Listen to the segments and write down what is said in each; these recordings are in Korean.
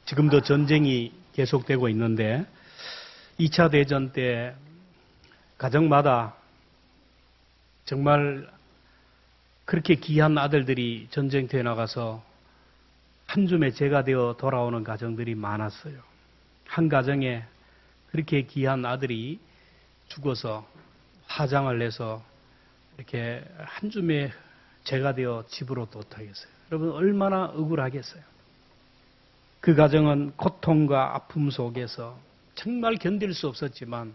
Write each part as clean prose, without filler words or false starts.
지금도 전쟁이 계속되고 있는데 2차 대전 때 가정마다 정말 그렇게 귀한 아들들이 전쟁터에 나가서 한 줌의 재가 되어 돌아오는 가정들이 많았어요. 한 가정에 그렇게 귀한 아들이 죽어서 화장을 내서 이렇게 한 줌의 재가 되어 집으로 도착했어요. 여러분 얼마나 억울하겠어요. 그 가정은 고통과 아픔 속에서 정말 견딜 수 없었지만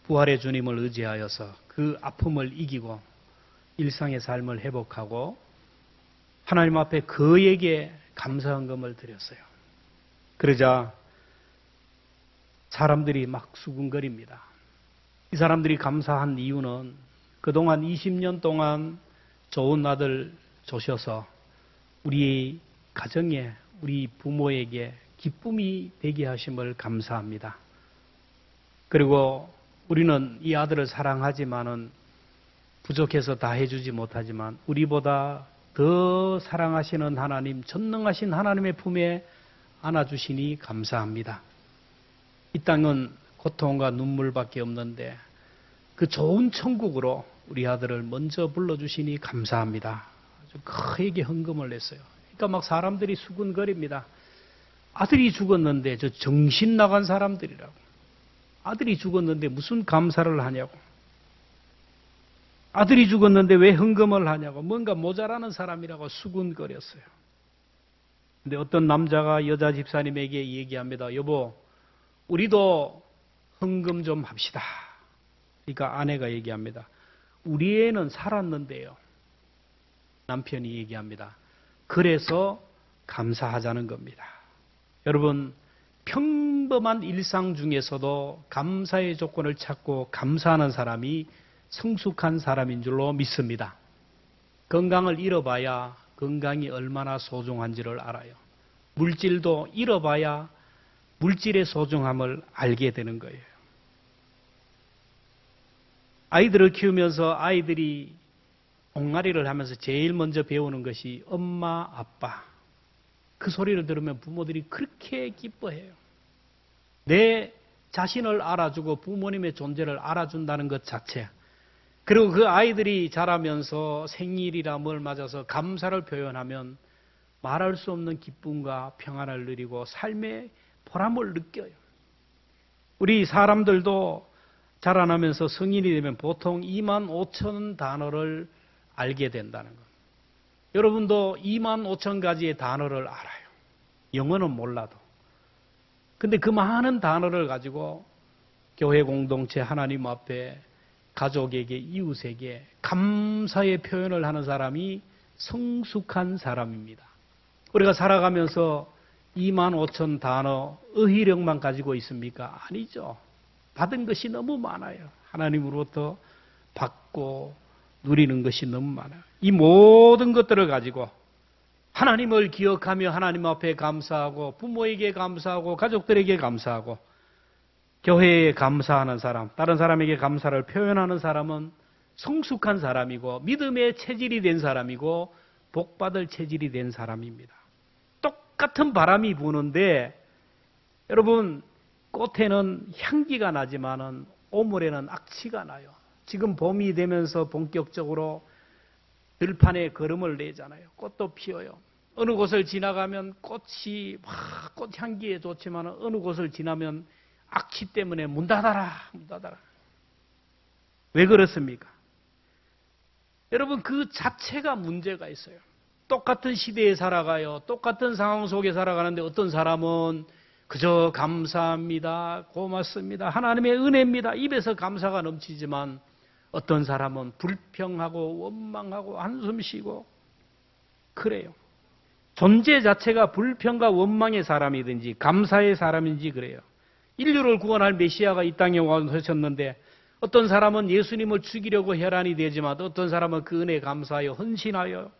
부활의 주님을 의지하여서 그 아픔을 이기고 일상의 삶을 회복하고 하나님 앞에 그에게 감사헌금을 드렸어요. 그러자 사람들이 막 수군거립니다. 이 사람들이 감사한 이유는 그동안 20년 동안 좋은 아들 주셔서 우리 가정에 우리 부모에게 기쁨이 되게 하심을 감사합니다. 그리고 우리는 이 아들을 사랑하지만은 부족해서 다 해주지 못하지만 우리보다 더 사랑하시는 하나님, 전능하신 하나님의 품에 안아주시니 감사합니다. 이 땅은 고통과 눈물밖에 없는데 그 좋은 천국으로 우리 아들을 먼저 불러주시니 감사합니다. 아주 크게 헌금을 냈어요. 그러니까 막 사람들이 수군거립니다. 아들이 죽었는데 저 정신 나간 사람들이라고. 아들이 죽었는데 무슨 감사를 하냐고. 아들이 죽었는데 왜 헌금을 하냐고. 뭔가 모자라는 사람이라고 수군거렸어요. 근데 어떤 남자가 여자 집사님에게 얘기합니다. 여보, 우리도 헌금 좀 합시다. 그러니까 아내가 얘기합니다. 우리 애는 살았는데요. 남편이 얘기합니다. 그래서 감사하자는 겁니다. 여러분, 평범한 일상 중에서도 감사의 조건을 찾고 감사하는 사람이 성숙한 사람인 줄로 믿습니다. 건강을 잃어봐야 건강이 얼마나 소중한지를 알아요. 물질도 잃어봐야 물질의 소중함을 알게 되는 거예요. 아이들을 키우면서 아이들이 옹알이를 하면서 제일 먼저 배우는 것이 엄마, 아빠. 그 소리를 들으면 부모들이 그렇게 기뻐해요. 내 자신을 알아주고 부모님의 존재를 알아준다는 것 자체. 그리고 그 아이들이 자라면서 생일이라 뭘 맞아서 감사를 표현하면 말할 수 없는 기쁨과 평안을 누리고 삶의 보람을 느껴요. 우리 사람들도 자라나면서 성인이 되면 보통 2만 5천 단어를 알게 된다는 것. 여러분도 2만 5천 가지의 단어를 알아요. 영어는 몰라도. 근데 그 많은 단어를 가지고 교회 공동체 하나님 앞에 가족에게 이웃에게 감사의 표현을 하는 사람이 성숙한 사람입니다. 우리가 살아가면서 2만 5천 단어 어휘력만 가지고 있습니까? 아니죠. 받은 것이 너무 많아요. 하나님으로부터 받고 누리는 것이 너무 많아요. 이 모든 것들을 가지고 하나님을 기억하며 하나님 앞에 감사하고 부모에게 감사하고 가족들에게 감사하고 교회에 감사하는 사람, 다른 사람에게 감사를 표현하는 사람은 성숙한 사람이고 믿음의 체질이 된 사람이고 복받을 체질이 된 사람입니다. 똑같은 바람이 부는데 여러분 꽃에는 향기가 나지만은 오물에는 악취가 나요. 지금 봄이 되면서 본격적으로 들판에 걸음을 내잖아요. 꽃도 피어요. 어느 곳을 지나가면 꽃이 막 꽃향기에 좋지만 어느 곳을 지나면 악취 때문에 문 닫아라, 문 닫아라. 왜 그렇습니까? 여러분 그 자체가 문제가 있어요. 똑같은 시대에 살아가요. 똑같은 상황 속에 살아가는데 어떤 사람은 그저 감사합니다, 고맙습니다, 하나님의 은혜입니다. 입에서 감사가 넘치지만 어떤 사람은 불평하고 원망하고 한숨 쉬고 그래요. 존재 자체가 불평과 원망의 사람이든지 감사의 사람인지 그래요. 인류를 구원할 메시아가 이 땅에 오셨는데 어떤 사람은 예수님을 죽이려고 혈안이 되지만 어떤 사람은 그 은혜에 감사하여 헌신하여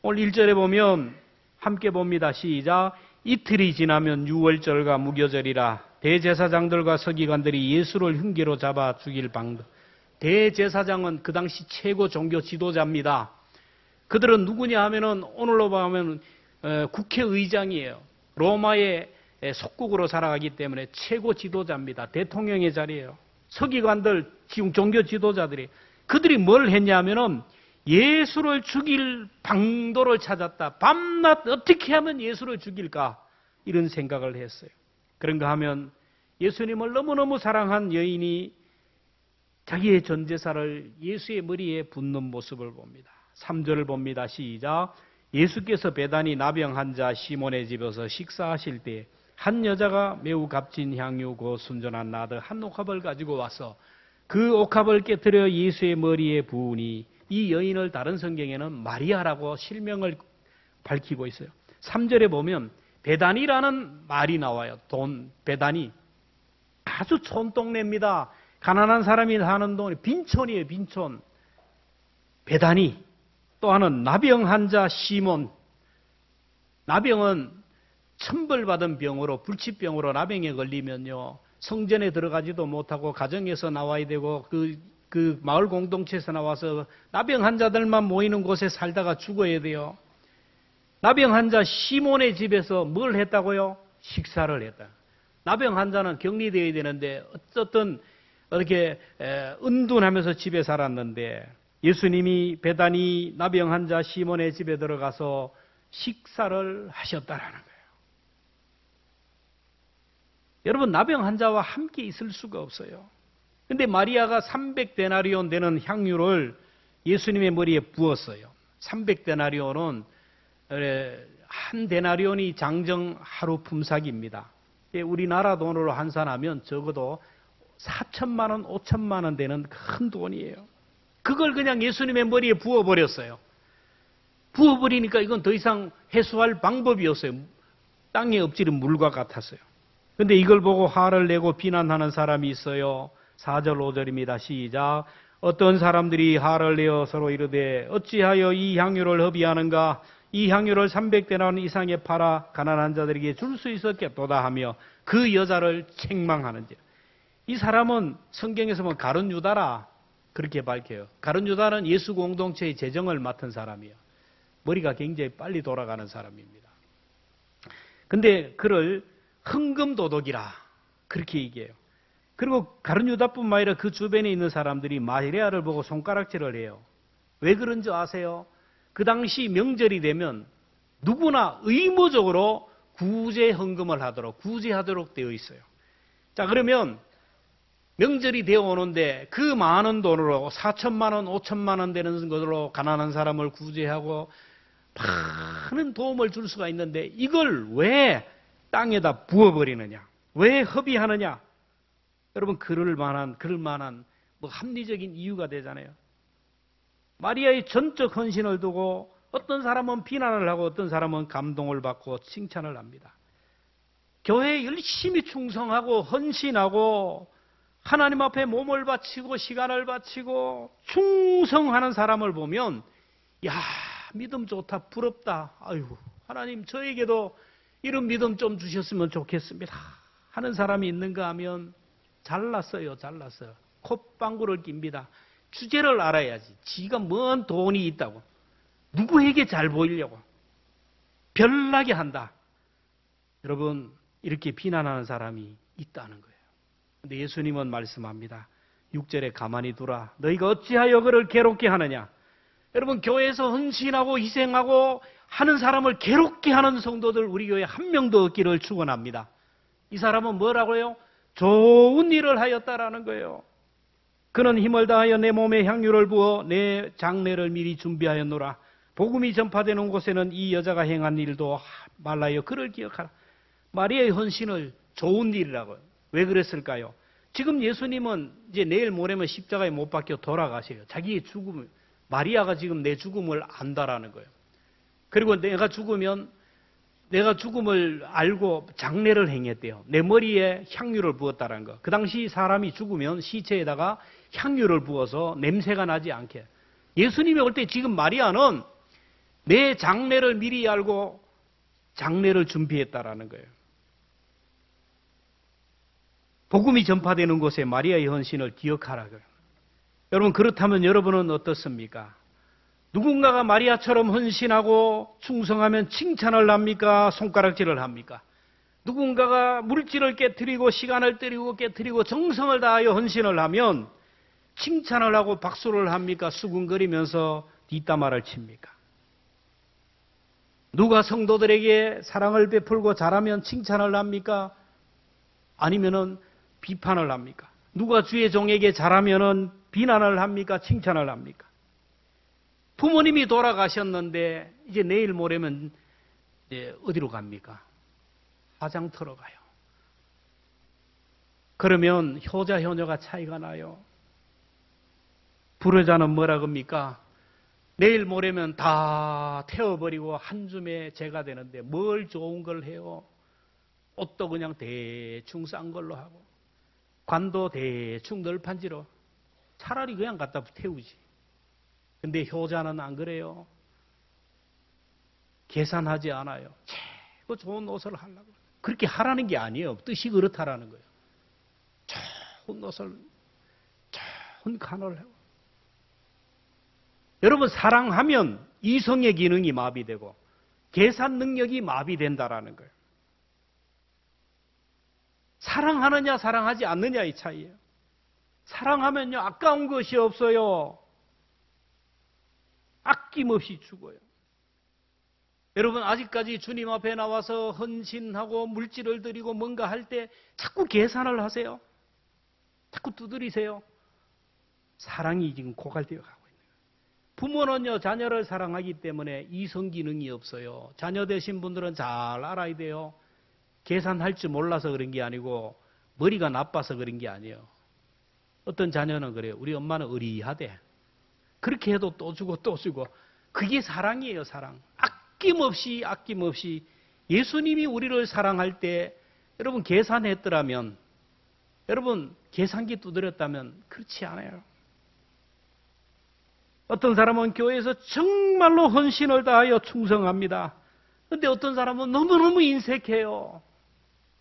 오늘 1절에 보면 함께 봅니다. 시작. 이틀이 지나면 유월절과 무교절이라 대제사장들과 서기관들이 예수를 흉기로 잡아 죽일 방도. 대제사장은 그 당시 최고 종교 지도자입니다. 그들은 누구냐 하면은 오늘로 보면 국회의장이에요. 로마의 속국으로 살아가기 때문에 최고 지도자입니다. 대통령의 자리예요. 서기관들, 지금 종교 지도자들이 그들이 뭘 했냐면은 예수를 죽일 방도를 찾았다. 밤낮 어떻게 하면 예수를 죽일까? 이런 생각을 했어요. 그런가 하면 예수님을 너무너무 사랑한 여인이 자기의 전 제사를 예수의 머리에 붓는 모습을 봅니다. 3절을 봅니다. 시작. 예수께서 베다니 나병 환자 시몬의 집에서 식사하실 때 한 여자가 매우 값진 향유 곧 순전한 나드 한 옥합을 가지고 와서 그 옥합을 깨뜨려 예수의 머리에 부으니 이 여인을 다른 성경에는 마리아라고 실명을 밝히고 있어요. 3절에 보면 베다니라는 말이 나와요. 베다니. 아주 촌동네입니다. 가난한 사람이 사는 동네, 빈촌이에요, 빈촌. 베다니. 또 하나는 나병 환자 시몬. 나병은 천벌받은 병으로, 불치병으로 나병에 걸리면요, 성전에 들어가지도 못하고 가정에서 나와야 되고 그 마을 공동체에서 나와서 나병 환자들만 모이는 곳에 살다가 죽어야 돼요. 나병 환자 시몬의 집에서 뭘 했다고요? 식사를 했다. 나병 환자는 격리되어야 되는데 어쨌든 이렇게 은둔하면서 집에 살았는데 예수님이 베다니 나병 환자 시몬의 집에 들어가서 식사를 하셨다라는 거예요. 여러분, 나병 환자와 함께 있을 수가 없어요. 근데 마리아가 300데나리온 되는 향유를 예수님의 머리에 부었어요. 300데나리온은 한 데나리온이 장정 하루 품삯입니다. 우리나라 돈으로 환산하면 적어도 4천만 원, 5천만 원 되는 큰 돈이에요. 그걸 그냥 예수님의 머리에 부어버렸어요. 부어버리니까 이건 더 이상 해소할 방법이 없어요. 땅에 엎지른 물과 같았어요. 근데 이걸 보고 화를 내고 비난하는 사람이 있어요. 4절 5절입니다. 시작. 어떤 사람들이 화를 내어 서로 이르되 어찌하여 이 향유를 허비하는가? 이 향유를 300데나리온 이상에 팔아 가난한 자들에게 줄 수 있었겠도다 하며 그 여자를 책망하는지. 이 사람은 성경에서 보면 가룟 유다라 그렇게 밝혀요. 가룟 유다는 예수 공동체의 재정을 맡은 사람이에요. 머리가 굉장히 빨리 돌아가는 사람입니다. 근데 그를 흥금도덕이라 그렇게 얘기해요. 그리고 가룟 유다뿐만 아니라 그 주변에 있는 사람들이 마리아를 보고 손가락질을 해요. 왜 그런지 아세요? 그 당시 명절이 되면 누구나 의무적으로 구제 헌금을 구제하도록 되어 있어요. 자, 그러면 명절이 되어 오는데 그 많은 돈으로 4천만 원, 5천만 원 되는 것으로 가난한 사람을 구제하고 많은 도움을 줄 수가 있는데 이걸 왜 땅에다 부어버리느냐? 왜 허비하느냐? 여러분, 그럴 만한 뭐 합리적인 이유가 되잖아요. 마리아의 전적 헌신을 두고 어떤 사람은 비난을 하고 어떤 사람은 감동을 받고 칭찬을 합니다. 교회에 열심히 충성하고 헌신하고 하나님 앞에 몸을 바치고 시간을 바치고 충성하는 사람을 보면 야, 믿음 좋다, 부럽다. 아유, 하나님 저에게도 이런 믿음 좀 주셨으면 좋겠습니다 하는 사람이 있는가 하면 잘났어요. 콧방구를 낍니다. 주제를 알아야지. 지가 뭔 돈이 있다고. 누구에게 잘 보이려고. 별나게 한다. 여러분, 이렇게 비난하는 사람이 있다는 거예요. 근데 예수님은 말씀합니다. 6절에 가만히 두라. 너희가 어찌하여 그를 괴롭게 하느냐. 여러분, 교회에서 헌신하고 희생하고 하는 사람을 괴롭게 하는 성도들 우리 교회에 한 명도 없기를 축원합니다. 이 사람은 뭐라고요? 좋은 일을 하였다라는 거예요. 그는 힘을 다하여 내 몸에 향유를 부어 내 장례를 미리 준비하였노라. 복음이 전파되는 곳에는 이 여자가 행한 일도 말라여 그를 기억하라. 마리아의 헌신을 좋은 일이라고요. 왜 그랬을까요? 지금 예수님은 이제 내일 모레면 십자가에 못 박혀 돌아가셔요. 자기의 죽음을, 마리아가 지금 내 죽음을 안다라는 거예요. 그리고 내가 죽음을 알고 장례를 행했대요. 내 머리에 향유를 부었다는 거. 그 당시 사람이 죽으면 시체에다가 향유를 부어서 냄새가 나지 않게. 예수님이 올 때 지금 마리아는 내 장례를 미리 알고 장례를 준비했다라는 거예요. 복음이 전파되는 곳에 마리아의 헌신을 기억하라. 여러분, 그렇다면 여러분은 어떻습니까? 누군가가 마리아처럼 헌신하고 충성하면 칭찬을 합니까? 손가락질을 합니까? 누군가가 물질을 깨뜨리고 시간을 깨뜨리고 정성을 다하여 헌신을 하면 칭찬을 하고 박수를 합니까? 수군거리면서 뒷담화를 칩니까? 누가 성도들에게 사랑을 베풀고 잘하면 칭찬을 합니까? 아니면은 비판을 합니까? 누가 주의 종에게 잘하면은 비난을 합니까? 칭찬을 합니까? 부모님이 돌아가셨는데 이제 내일 모레면 어디로 갑니까? 화장터로 가요. 그러면 효자 효녀가 차이가 나요. 불효자는 뭐라 합니까? 내일 모레면 다 태워버리고 한 줌의 죄가 되는데 뭘 좋은 걸 해요? 옷도 그냥 대충 싼 걸로 하고 관도 대충 널판지로 차라리 그냥 갖다 태우지. 근데 효자는 안 그래요. 계산하지 않아요. 최고 좋은 옷을 하려고. 그렇게 하라는 게 아니에요. 뜻이 그렇다라는 거예요. 좋은 옷을, 좋은 간을 하고. 여러분, 사랑하면 이성의 기능이 마비되고 계산 능력이 마비된다라는 거예요. 사랑하느냐 사랑하지 않느냐의 차이예요. 사랑하면요 아까운 것이 없어요. 아낌없이 주고요. 여러분 아직까지 주님 앞에 나와서 헌신하고 물질을 드리고 뭔가 할 때 자꾸 계산을 하세요. 자꾸 두드리세요. 사랑이 지금 고갈되어 가고 있는 거예요. 부모는요 자녀를 사랑하기 때문에 이성 기능이 없어요. 자녀 되신 분들은 잘 알아야 돼요. 계산할 줄 몰라서 그런 게 아니고 머리가 나빠서 그런 게 아니에요. 어떤 자녀는 그래요. 우리 엄마는 의리하대. 그렇게 해도 또 주고 또 주고. 그게 사랑이에요, 사랑. 아낌없이 예수님이 우리를 사랑할 때 여러분 계산했더라면, 여러분 계산기 두드렸다면 그렇지 않아요. 어떤 사람은 교회에서 정말로 헌신을 다하여 충성합니다. 그런데 어떤 사람은 너무너무 인색해요.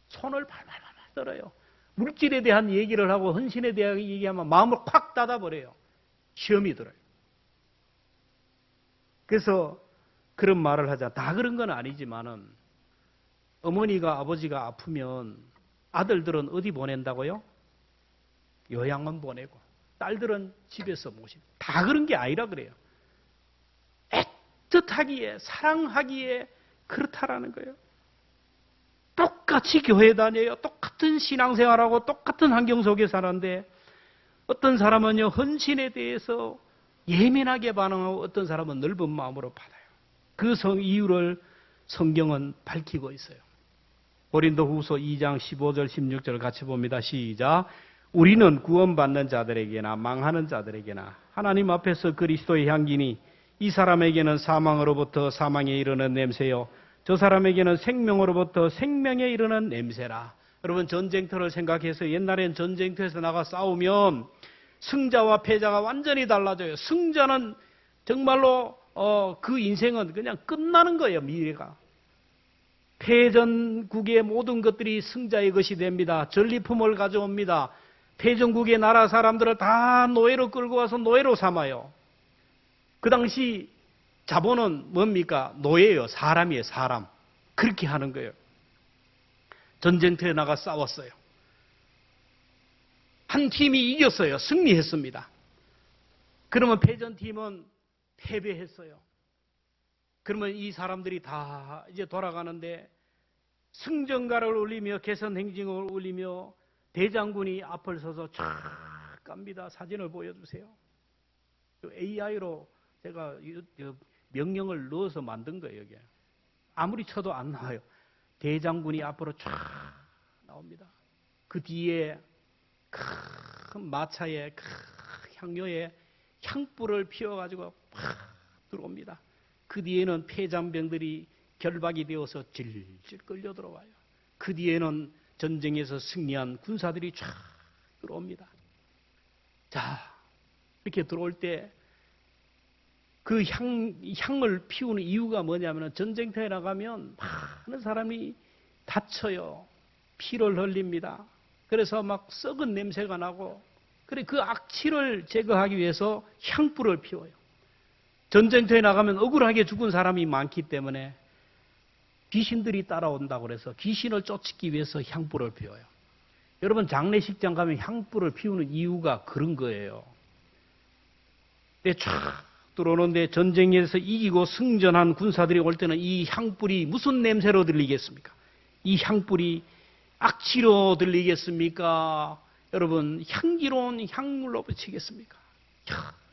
손을 발발발 떨어요. 물질에 대한 얘기를 하고 헌신에 대한 얘기하면 마음을 콱 닫아버려요. 시험이 들어요. 그래서 그런 말을 하자. 다 그런 건 아니지만은 어머니가 아버지가 아프면 아들들은 어디 보낸다고요? 요양원 보내고 딸들은 집에서 모시고. 다 그런 게 아니라 그래요. 애틋하기에 사랑하기에 그렇다라는 거예요. 똑같이 교회 다녀요. 똑같은 신앙생활하고 똑같은 환경 속에 사는데 어떤 사람은요 헌신에 대해서 예민하게 반응하고 어떤 사람은 넓은 마음으로 받아요. 그 이유를 성경은 밝히고 있어요. 고린도후서 2장 15절 16절 같이 봅니다. 시작. 우리는 구원받는 자들에게나 망하는 자들에게나 하나님 앞에서 그리스도의 향기니 이 사람에게는 사망으로부터 사망에 이르는 냄새요 저 사람에게는 생명으로부터 생명에 이르는 냄새라. 여러분 전쟁터를 생각해서 옛날엔 전쟁터에서 나가 싸우면 승자와 패자가 완전히 달라져요. 승자는 정말로 그 인생은 그냥 끝나는 거예요. 미래가. 패전국의 모든 것들이 승자의 것이 됩니다. 전리품을 가져옵니다. 패전국의 나라 사람들을 다 노예로 끌고 와서 노예로 삼아요. 그 당시 자본은 뭡니까? 노예예요. 사람이에요. 사람. 그렇게 하는 거예요. 전쟁터에 나가 싸웠어요. 한 팀이 이겼어요. 승리했습니다. 그러면 패전팀은 패배했어요. 그러면 이 사람들이 다 이제 돌아가는데 승전가를 울리며 개선행진을 울리며 대장군이 앞을 서서 쫙 갑니다. 사진을 보여주세요. AI로 제가 명령을 넣어서 만든 거예요. 여기. 아무리 쳐도 안 나와요. 대장군이 앞으로 쫙 나옵니다. 그 뒤에 큰 마차에 큰 향료에 향불을 피워가지고 팍 들어옵니다. 그 뒤에는 폐장병들이 결박이 되어서 질질 끌려 들어와요. 그 뒤에는 전쟁에서 승리한 군사들이 쫙 들어옵니다. 자, 이렇게 들어올 때 그 향을 피우는 이유가 뭐냐면 전쟁터에 나가면 많은 사람이 다쳐요. 피를 흘립니다. 그래서 막 썩은 냄새가 나고 그래 그 악취를 제거하기 위해서 향불을 피워요. 전쟁터에 나가면 억울하게 죽은 사람이 많기 때문에 귀신들이 따라온다고 그래서 귀신을 쫓기 위해서 향불을 피워요. 여러분 장례식장 가면 향불을 피우는 이유가 그런 거예요. 쫙 들어오는데 전쟁에서 이기고 승전한 군사들이 올 때는 이 향불이 무슨 냄새로 들리겠습니까? 이 향불이 악취로 들리겠습니까? 여러분 향기로운 향물로 비치겠습니까?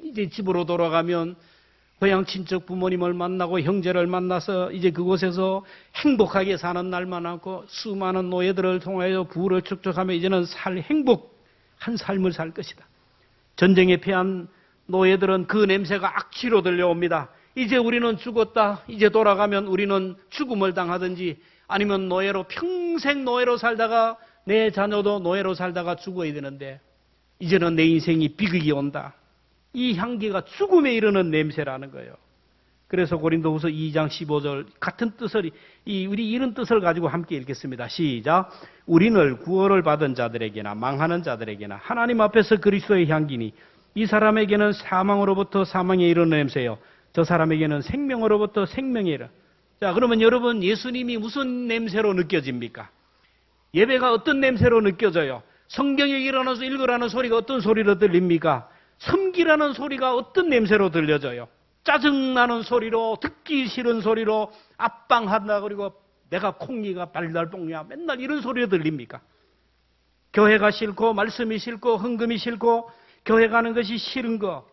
이제 집으로 돌아가면 고향 친척 부모님을 만나고 형제를 만나서 이제 그곳에서 행복하게 사는 날만 많고 수많은 노예들을 통하여 부를 축적하며 이제는 행복한 삶을 살 것이다. 전쟁에 패한 노예들은 그 냄새가 악취로 들려옵니다. 이제 우리는 죽었다. 이제 돌아가면 우리는 죽음을 당하든지 아니면 노예로 평생 노예로 살다가 내 자녀도 노예로 살다가 죽어야 되는데 이제는 내 인생이 비극이 온다. 이 향기가 죽음에 이르는 냄새라는 거예요. 그래서 고린도후서 2장 15절 같은 뜻을 우리 이런 뜻을 가지고 함께 읽겠습니다. 시작. 우리는 구원을 받은 자들에게나 망하는 자들에게나 하나님 앞에서 그리스도의 향기니 이 사람에게는 사망으로부터 사망에 이르는 냄새요 저 사람에게는 생명으로부터 생명에 이르는. 자, 그러면 여러분 예수님이 무슨 냄새로 느껴집니까? 예배가 어떤 냄새로 느껴져요? 성경에 읽으라는 소리가 어떤 소리로 들립니까? 섬기라는 소리가 어떤 냄새로 들려져요? 짜증나는 소리로, 듣기 싫은 소리로, 압방한다 그리고 내가 콩이가 발달뽕이야 맨날 이런 소리로 들립니까? 교회가 싫고 말씀이 싫고 헌금이 싫고 교회 가는 것이 싫은 거,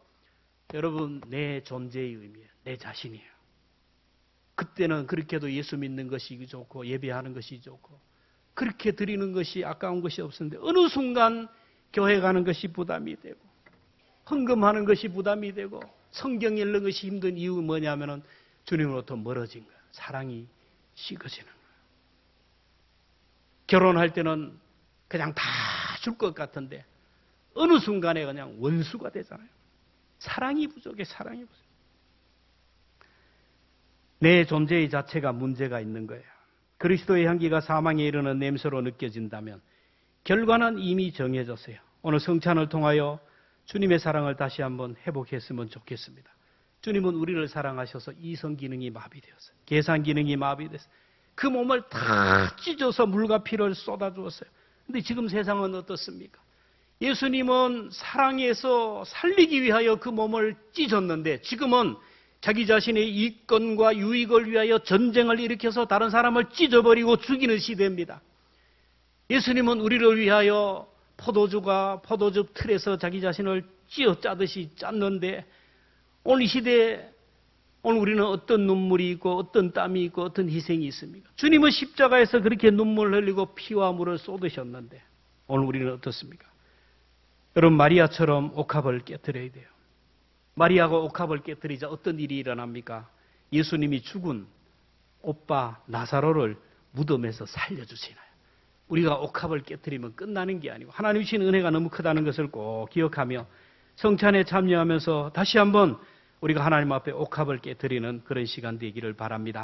여러분 내 존재의 의미예요. 내 자신이에요. 그때는 그렇게도 예수 믿는 것이 좋고 예배하는 것이 좋고 그렇게 드리는 것이 아까운 것이 없었는데 어느 순간 교회 가는 것이 부담이 되고 헌금하는 것이 부담이 되고 성경 읽는 것이 힘든 이유 뭐냐면은 주님으로부터 멀어진 거예요. 사랑이 식어지는 거예요. 결혼할 때는 그냥 다 줄 것 같은데 어느 순간에 그냥 원수가 되잖아요. 사랑이 부족해. 내 존재의 자체가 문제가 있는 거예요. 그리스도의 향기가 사망에 이르는 냄새로 느껴진다면 결과는 이미 정해졌어요. 오늘 성찬을 통하여 주님의 사랑을 다시 한번 회복했으면 좋겠습니다. 주님은 우리를 사랑하셔서 이성 기능이 마비되었어요. 계산 기능이 마비됐어요. 그 몸을 다 찢어서 물과 피를 쏟아주었어요. 근데 지금 세상은 어떻습니까? 예수님은 사랑해서 살리기 위하여 그 몸을 찢었는데 지금은 자기 자신의 이권과 유익을 위하여 전쟁을 일으켜서 다른 사람을 찢어버리고 죽이는 시대입니다. 예수님은 우리를 위하여 포도주 틀에서 자기 자신을 쥐어짜듯이 짰는데 오늘 이 시대에 오늘 우리는 어떤 눈물이 있고 어떤 땀이 있고 어떤 희생이 있습니까? 주님은 십자가에서 그렇게 눈물 흘리고 피와 물을 쏟으셨는데 오늘 우리는 어떻습니까? 여러분 마리아처럼 옥합을 깨뜨려야 돼요. 마리아가 옥합을 깨뜨리자 어떤 일이 일어납니까? 예수님이 죽은 오빠 나사로를 무덤에서 살려주시나요? 우리가 옥합을 깨뜨리면 끝나는 게 아니고 하나님 주신 은혜가 너무 크다는 것을 꼭 기억하며 성찬에 참여하면서 다시 한번 우리가 하나님 앞에 옥합을 깨뜨리는 그런 시간 되기를 바랍니다.